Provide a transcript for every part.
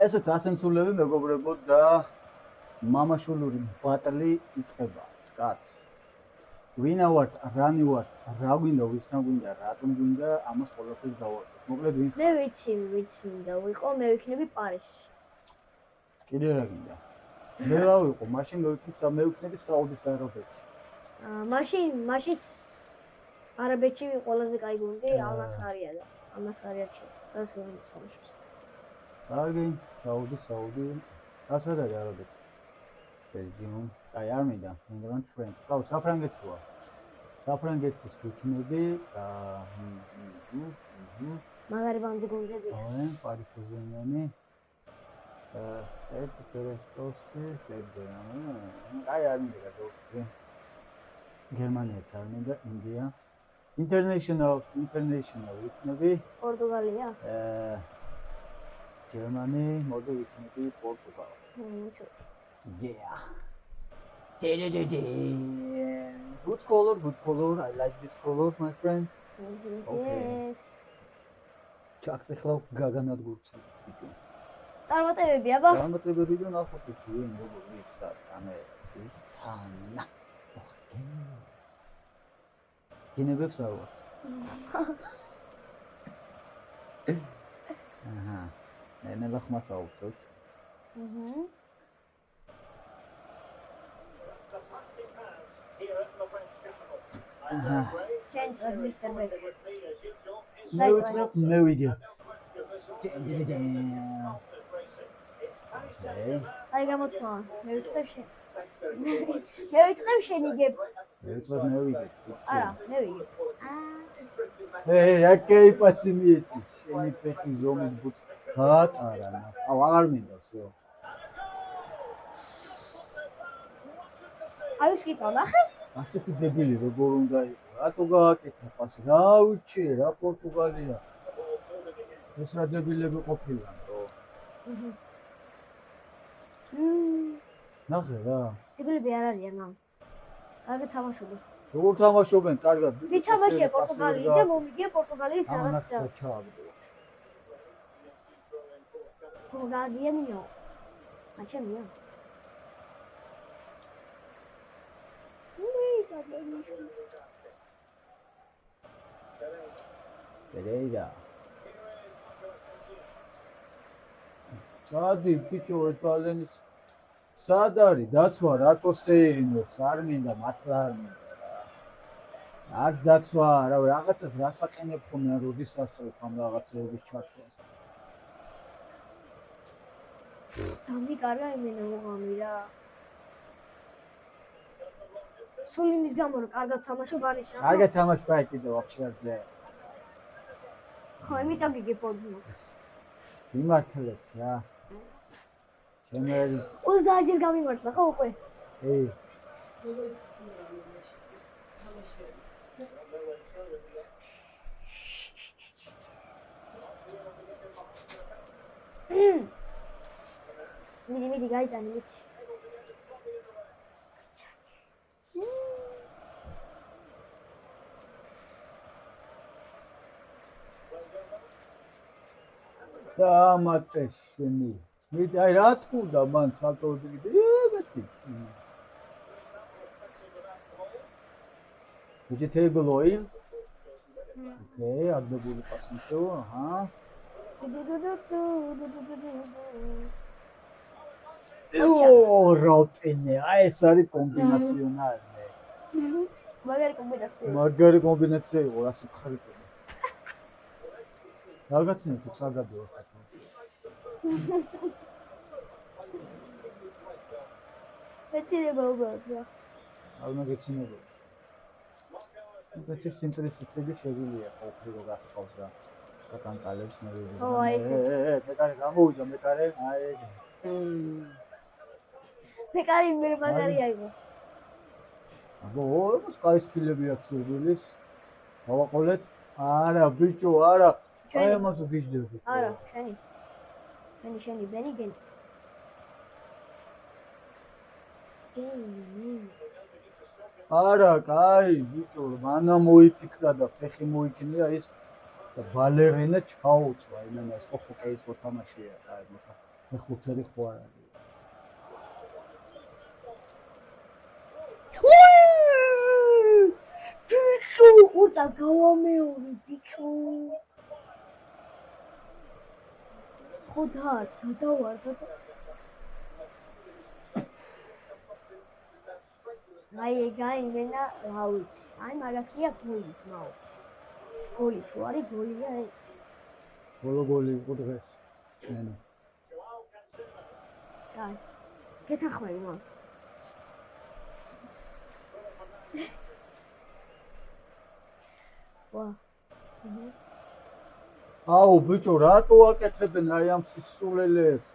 ესეც ასემსულები მეგობრებო და მამაშულური ბატლი იწყება. კაც. ვინა ვართ, რანი ვართ, რა გვინდა, ვისთან გვინდა, რატომ გვინდა, ამას ყველაფერს გავარკვევთ. მოკლედ ვინ? მე ვიცი მინდა ვიყო, მე ვიქნები პარიზი. კიდე რა გინდა? მე რა ვიყო, მაშინ მე ვიქნები საუდის არაბეთი. მაშინ არაბეთში ყველაზე კაი გუნდი ალ-ნასრია და ალ-ნასრიაში. სადაც გუნდს კარგი, საუდი. რაცად არის არაბეთი? ბელჯიუმ, აი არ მინდა, ინგლანდ, ფრენც. ყავ, საფრანგეთია. საფრანგეთის ვიქნები და მაგარი ბანდი გუნდები. აი, პარის სეზონიანი. სტედ პრესტოსი, აი არ მინდა გადავიდე. გერმანიაც არ მინდა, ინდია. International ვიქნები. პორტუგალია. Germany, მოდი ვიქნები პორტუგალი. Yeah. Good color. I like this color, my friend. Yes. ჩაქცეხლა გაგანადგურცი. წარმატებები, აბა. წარმატებები და ნახოთ ვინ როგორ ის ამერიკის თან. გინებებს არ ვარ. აჰა. ენება ხმას აუწევთ. Change Mr. Beck. მე ვიგე. აი გამოთქვა. მე ვიწყებ შენ იგებ. მე ვიგე. არა, მე ვიგებ. რა კეიპასი მიეცი. შენი ფეხი ზომის ბუც. გატარა. აუ აღარ მინდა всё. აი სკიპა ნახე? ასეთი დებილი როგორ უნდა იყო. რატო გააკეთა პასი? რა უჩი, რა პორტუგალია. ეს რა დებილები ყოფილან, რო. ნახე რა. დებილები არ არიან ამ. კარგი თამაშობენ. როგორ თამაშობენ? კარგად. ვითამაშია პორტუგალია და მომიგია პორტუგალიის რაღაც და. პორტუგალიენიო. აჩემია. Pereira. Წადი ბიჭო ეს ბალენის სად არის დაცვა რატო შეერინოთ არ მინდა მართლა არ მინდა არც დაცვა არა რაღაცას რასაყენებ ხომ რა როდესაც წევთ ამ რაღაცების ჩართვას დამიკარგა იმენა მოღამი რა სულ იმის გამო რომ კარგად თამაშობ არის რა კარგად თამაშობ აი კიდე ვაფშეზე ხო იმიტომ გიგებოდნოს მიმართლებს რა ჩემი 30 ჯერ გამიმართლა ხო უკვე მიდი გაიტანი მიდი დამატესენი მიდი აი რა თქუდა მან სალტოდი მეტი vegetable oil okay აგდებული პასისო აჰა როტინე აი ეს არის კომბინაციონალი მაგარი კომბინაცია იყო რა სიხარი წელი რაღაცნაირად თუ წაგადო ხარ მეცილება უბრალოდ რა არ მაგეცინება და სიმწრის სიცხედი შეგვიძლია ყოფილიყო გასხავს რა საკანკალებს მოვიდეს აი ესე მეკარე გამოვიდა მეკარე აი მეკარი მე მაგარი აიღო აბო ეს კაი სკილები აქვს სერვილის გავაყოლეთ არა ბიჭო არა აი ამას ვიჯდები არა შენი ბენიგენ არა კაი ბიჭო მანა მოიფიქრა და ფეხი მოიქნია ის და ბალერინა ჩაუწვა იმენა ეს ხო კეის მოთამაშია აი მეხუთერი ხო არ არის. ბიჭო, უცა გავამეორე, ბიჭო. ხოდა გადავარ. აი გაიმენა, რა ვიცი. აი მაგას ხია გოლი ძმაო. გოლი თუ არის გოლია. ბოლო გოლი იყო დღეს. ჩვენი. აი. გეთახმები მან. ვა. აუ ბიჭო, რატო აკეთებენ აი ამ სისულელებს?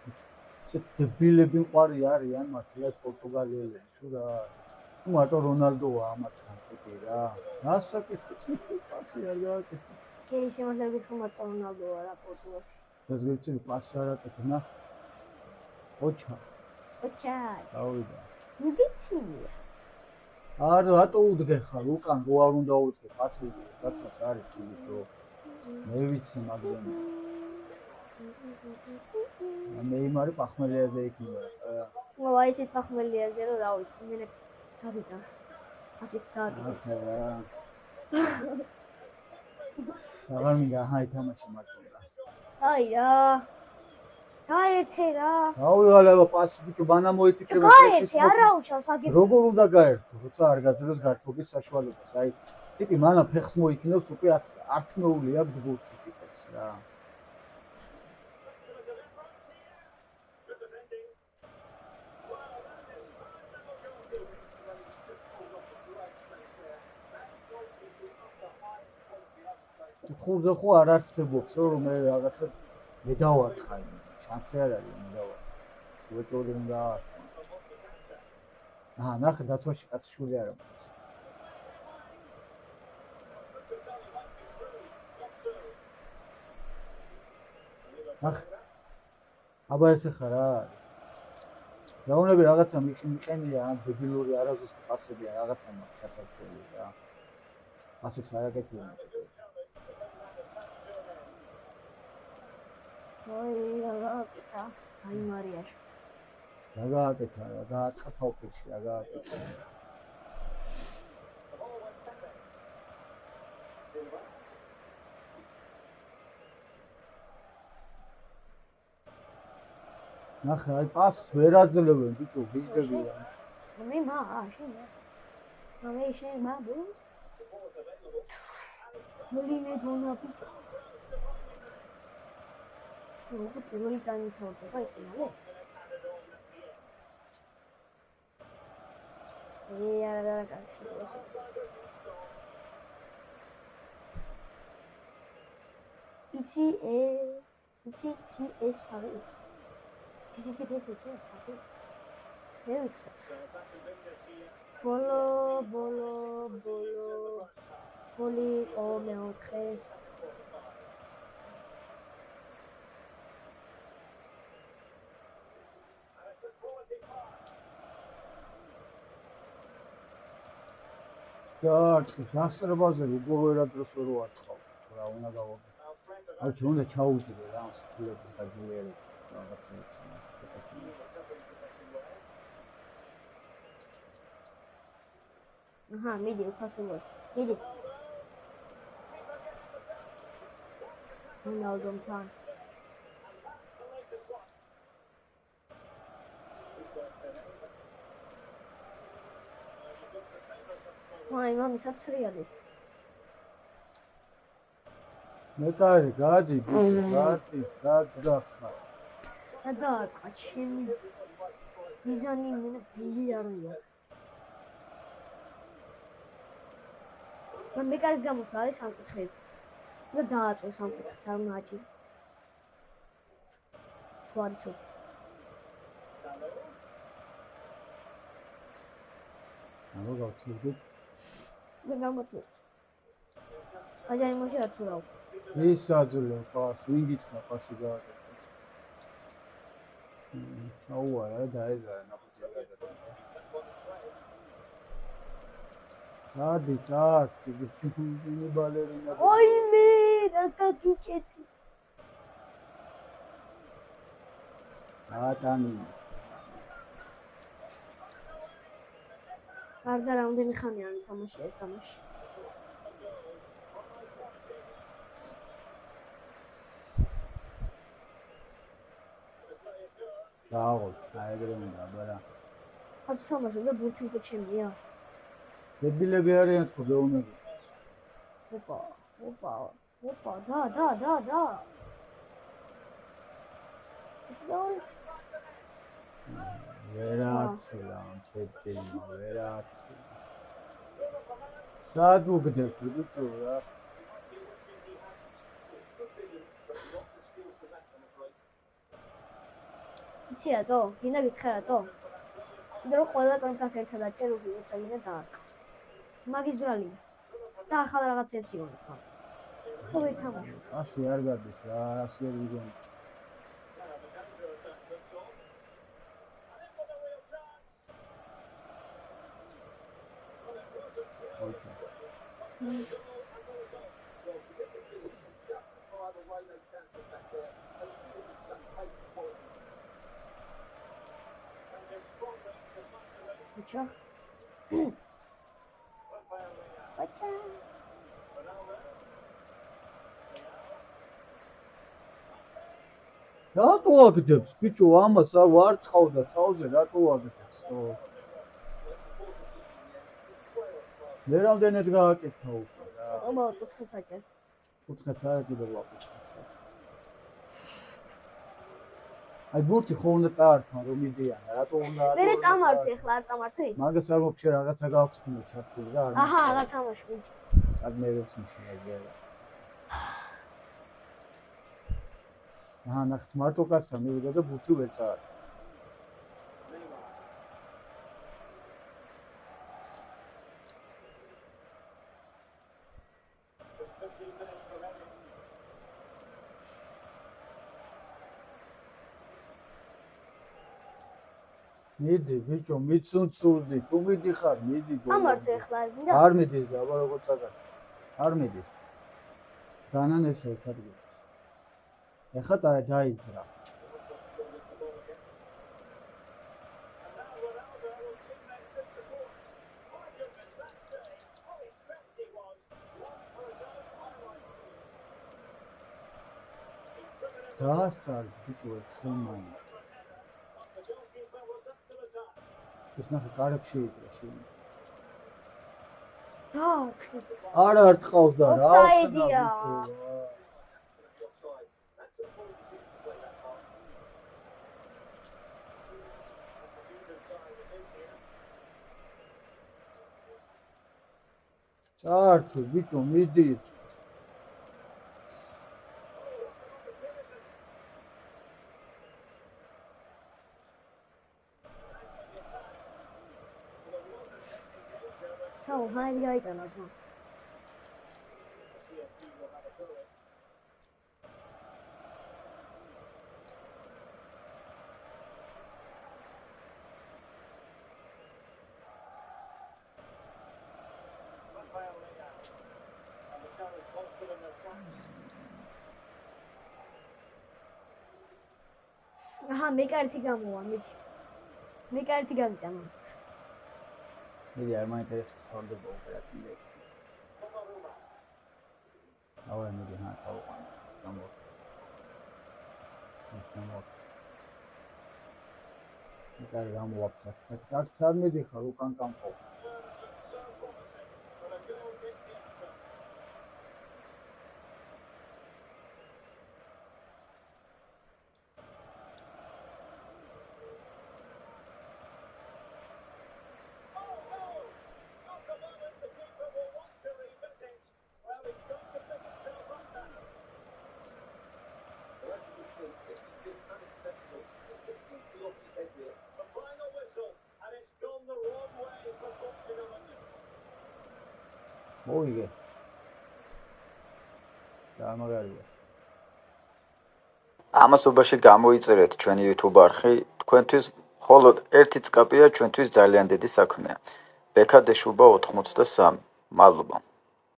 ესე დებილები მყარი არიან მართლაც პორტუგალიელები თუ რა? თუ მარტო რონალდოა ამათთან ტიპი რა. რას აკეთებს? პასი არ გააკეთებს. კი, შემიძლია გითხრა მარტო რონალდოა რა პორტუგალში. ეს გიწევი პასი არ აკეთებს ნახ. ოჩა. გავიდა. მიგიცინია. არ რატო უდგე ხარ? უკან რო არ უნდა უდგე პასი რაცაც არის ბიჭო. მე ვიცი მაგრამ ნეიმარი პახმელიაზე იქნება რა. ნუ აი ესეთ პახმელიაზე რომ რა ვიცი, მე გავიტანს. ასის გააკეთებს. აღარ მინდა აი თამაში მარტო რა. აი რა. გაერთე რა. აუიღალა პასი ბიჭო ბანა მოიფიქრება გაერთე არა უშავს აგებ. როგორ უნდა გაერთო, როცა არ გაძლევს გართობის საშუალებას. აი ტიპი მანა ფეხს მოიქნევს უკვე ართმეული აქვს ბურთი ტიპებს რა. კუთხურზე ხო არ არსებობს რომ მე რაღაცა მე დავარტყა შანსი არ არის მე დავარტყა. უეჭველი უნდა აჰა ნახე დაცვაში კაცი შული არ აქვს. ნახე აბა ესე ხარ რა რაუნები რაღაცა მიყენია ან დებილური არაზუსტ პასებია რაღაცა მაქვს ჩასაკველი რა. პასებს არ აკეთებია. აი რა გააკეთა აი მარიაში. რა გააკეთა რა გაათხა თაופილში რა გააკეთა. ნახე აი პასს ვერ აძლევენ ბიჭო გიждებია. მე შენ მე შენ ბუ მოლინე დონა ბიჭო. როგორ პირველი განვითარდება ესე მალე? არა კაცი. იცი ეს ფარის. იცი ეს ფარის. მე ვიცი. ბოლო ბოლი მეოთხე. და გასწრებაზე როგორ ვერადროს ვერ ვარტყავ რა უნდა გავაკეთო. არ ჩვენ უნდა ჩაუჭიდე რა ამ სკილების გაძლიერებას რაღაცეებს ასე წაკეთე. აჰა მიდი უფასოა. მიდი. რონალდომთან. აი მამისაც რეალი. მე კარი გადი ბიჭო გადი სადღა ხარ. გადაარტყა ჩემი მიზანი მე ბილი არია. მან მეკარის გამოსვლა არის სამკუთხედი. და დააწვეს სამკუთხედს არ უნდა აჭირო. თუ არ იცოდი. ანუ გავწევდი. მე გამოწვევ. საჯარი მოშე არ თუ რაო. ის აძლევ პას, ვინ გითხრა პასი გააკეთე. ჩაუარა დაეზარა ნაფუძი გადადა. გადი წართ, ის ბალერინა. ой მე რა გაგიკეთი. ატამინის. გარდა რამდენი ხანი არ ითამაშია ეს თამაში. დააღო, აეგრე უნდა, აბარა. არც თამაშობ და ბურთი უკვე ჩემია. დებილები არიან თქო გეუნები. ოპა, და. ვერაცია, დებილმა, ვერაცია. სად უგდებ, ბიჭო რა? იცია, გინდა გითხრა, რომ ყველა კრონკას ერთად აჭერობი, როცა გინდა დაარტყა. მაგის ბრალია. და ახალ რაღაცებს იგონებ. და ვერ თამაშობ. ასე არ გადის რა, არას ვერ ვიგონებ. ოჩა. Ocha. რატო აგდებს ბიჭო ამას არ ვარ ტყავდა თავზე რატო აგდებს მე რამდენად გააკეთა უკვე რა აბა კუთხეს აჭერ კუთხეც არა კიდევ ვაკუთხე აი ბურთი ხო უნდა წაართვა რომ მიდიან რატო უნდა მერე წამართი ახლა არ წამართი მაგას არ მოფშე რაღაცა გააქვს ხომ ჩართული რა არ აჰა რა თამაში ბიჭი წადმერებს მიშინაზე აჰა ნახეთ მარტო კაცთან მივიდა და ბურთი ვერ წაართვა მიდი ბიჭო მიცუნცულდი თუ მიდიხარ მიდი ამართე ახლა არ მინდა არ მიდის და აბა როგორ წაგარ არ მიდის განან ეს ერთად გიქს ეხლა დაიძრა დაასწარ ბიჭო ერთხელ მაინც ეს ნახე კარებში იდრა შენ და არა არ ტყავს და რა ოფსაიდია წაართო ბიჭო მიდი საუ ჰაი გაიტანა ზმა აჰა მე კარტი გამოვა მიდი მე კარტი გამიტანა მიდი არ მაინტერესებს თორდება ოპერაცია ეს აუ მიდი ხან თავყან სტამბოლ მიკარ გამოვაფშა так სად მიდიხარ უკან კამპო მოიგე გამაგარია ამასობაში გამოიწერეთ ჩვენი YouTube არხი თქვენთვის მხოლოდ ერთი წკაპია ჩვენთვის ძალიან დიდი საქმეა ბექადეშუბა 83 მადლობა